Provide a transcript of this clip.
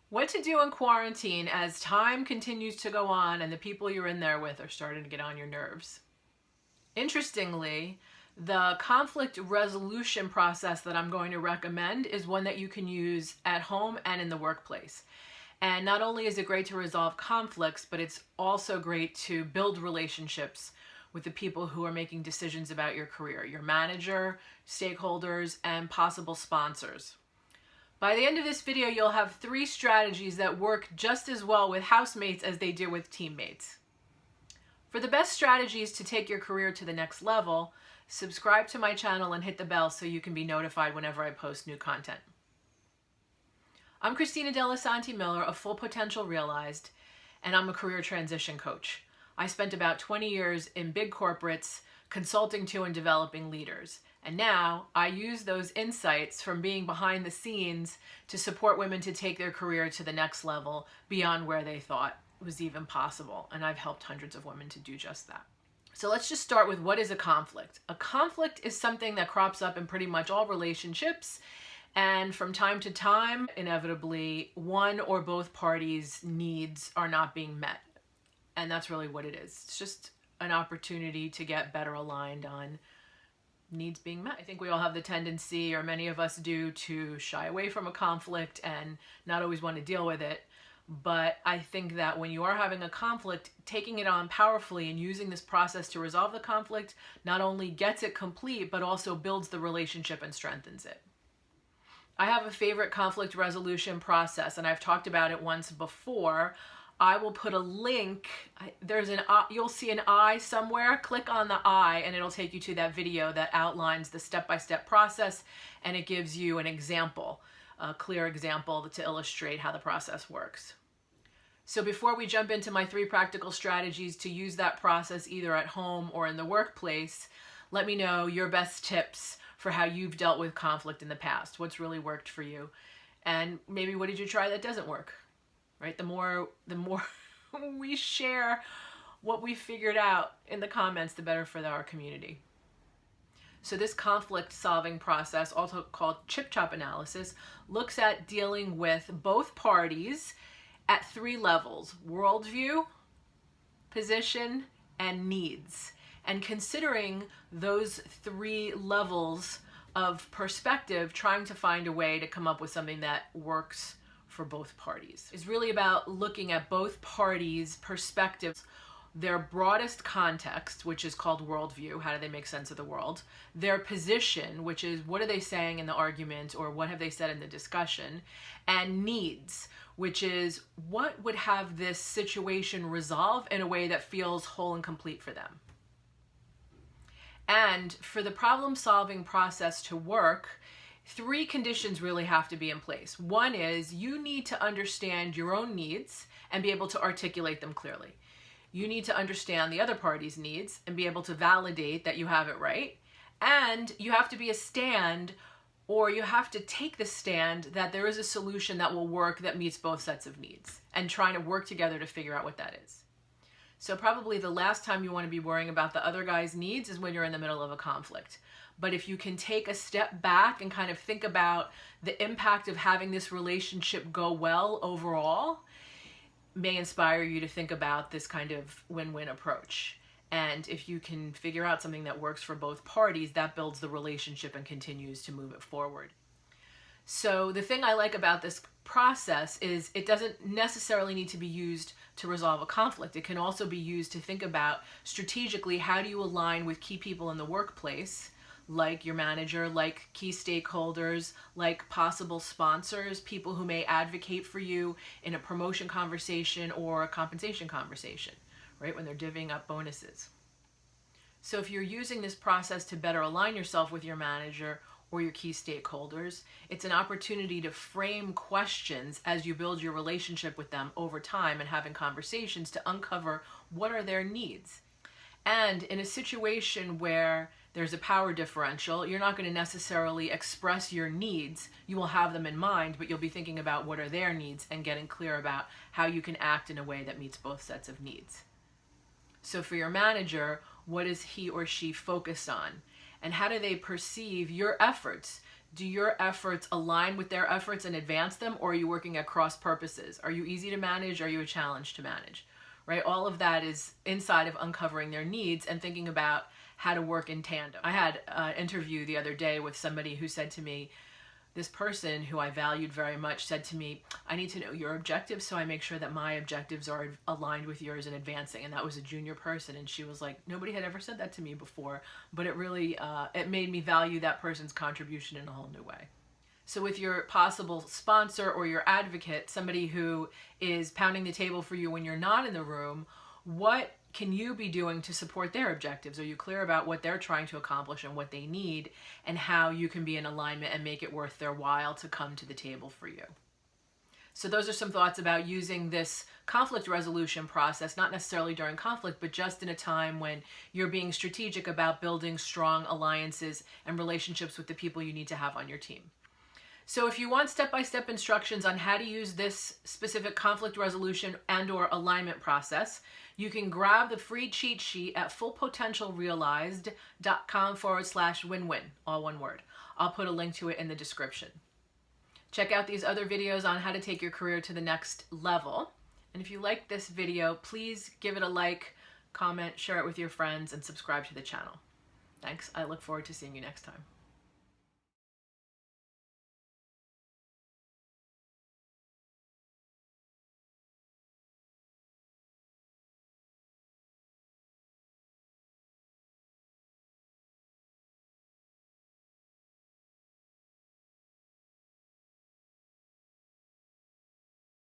What to do in quarantine as time continues to go on and the people you're in there with are starting to get on your nerves. Interestingly, the conflict resolution process that I'm going to recommend is one that you can use at home and in the workplace. And not only is it great to resolve conflicts, but it's also great to build relationships with the people who are making decisions about your career, your manager, stakeholders, and possible sponsors. By the end of this video, you'll have 3 strategies that work just as well with housemates as they do with teammates. For the best strategies to take your career to the next level, subscribe to my channel and hit the bell so you can be notified whenever I post new content. I'm Christina dellisanti-Miller, a full potential realized, and I'm a career transition coach. I spent about 20 years in big corporates consulting to and developing leaders. And now I use those insights from being behind the scenes to support women to take their career to the next level beyond where they thought was even possible. And I've helped hundreds of women to do just that. So let's just start with, what is a conflict? A conflict is something that crops up in pretty much all relationships. And from time to time, inevitably, one or both parties' needs are not being met. And that's really what it is. It's just an opportunity to get better aligned on needs being met. I think we all have the tendency, or many of us do, to shy away from a conflict and not always want to deal with it. But I think that when you are having a conflict, taking it on powerfully and using this process to resolve the conflict not only gets it complete, but also builds the relationship and strengthens it. I have a favorite conflict resolution process, and I've talked about it once before. I will put a link. You'll see an I somewhere. Click on the I and it'll take you to that video that outlines the step-by-step process, and it gives you an example, a clear example to illustrate how the process works. So before we jump into my 3 practical strategies to use that process either at home or in the workplace, let me know your best tips for how you've dealt with conflict in the past. What's really worked for you? And maybe what did you try that doesn't work? Right? The more we share what we figured out in the comments, the better for our community. So this conflict solving process, also called Chipchop Analysis, looks at dealing with both parties at 3 levels: worldview, position, and needs. And considering those 3 levels of perspective, trying to find a way to come up with something that works for both parties. It's really about looking at both parties' perspectives, their broadest context, which is called worldview, how do they make sense of the world, their position, which is what are they saying in the argument or what have they said in the discussion, and needs, which is what would have this situation resolve in a way that feels whole and complete for them. And for the problem-solving process to work, 3 conditions really have to be in place. One is you need to understand your own needs and be able to articulate them clearly. You need to understand the other party's needs and be able to validate that you have it right. And you have to be a stand, or you have to take the stand that there is a solution that will work that meets both sets of needs, and trying to work together to figure out what that is. So probably the last time you want to be worrying about the other guy's needs is when you're in the middle of a conflict. But if you can take a step back and kind of think about the impact of having this relationship go well overall, may inspire you to think about this kind of win-win approach. And if you can figure out something that works for both parties, that builds the relationship and continues to move it forward. So the thing I like about this process is it doesn't necessarily need to be used to resolve a conflict. It can also be used to think about strategically, how do you align with key people in the workplace, like your manager, like key stakeholders, like possible sponsors, people who may advocate for you in a promotion conversation or a compensation conversation, right, when they're divvying up bonuses. So if you're using this process to better align yourself with your manager or your key stakeholders, it's an opportunity to frame questions as you build your relationship with them over time and having conversations to uncover what are their needs. And in a situation where there's a power differential, you're not going to necessarily express your needs. You will have them in mind, but you'll be thinking about what are their needs and getting clear about how you can act in a way that meets both sets of needs. So for your manager, what is he or she focused on? And how do they perceive your efforts? Do your efforts align with their efforts and advance them, or are you working at cross purposes? Are you easy to manage? Are you a challenge to manage? Right? All of that is inside of uncovering their needs and thinking about how to work in tandem. I had an interview the other day with somebody who said to me, this person who I valued very much said to me, I need to know your objectives so I make sure that my objectives are aligned with yours and advancing. And that was a junior person. And she was like, nobody had ever said that to me before, but it really, it made me value that person's contribution in a whole new way. So with your possible sponsor or your advocate, somebody who is pounding the table for you when you're not in the room, what can you be doing to support their objectives? Are you clear about what they're trying to accomplish and what they need, and how you can be in alignment and make it worth their while to come to the table for you? So those are some thoughts about using this conflict resolution process, not necessarily during conflict, but just in a time when you're being strategic about building strong alliances and relationships with the people you need to have on your team. So if you want step-by-step instructions on how to use this specific conflict resolution and or alignment process, you can grab the free cheat sheet at fullpotentialrealized.com/win-win, all one word. I'll put a link to it in the description. Check out these other videos on how to take your career to the next level. And if you like this video, please give it a like, comment, share it with your friends, and subscribe to the channel. Thanks. I look forward to seeing you next time.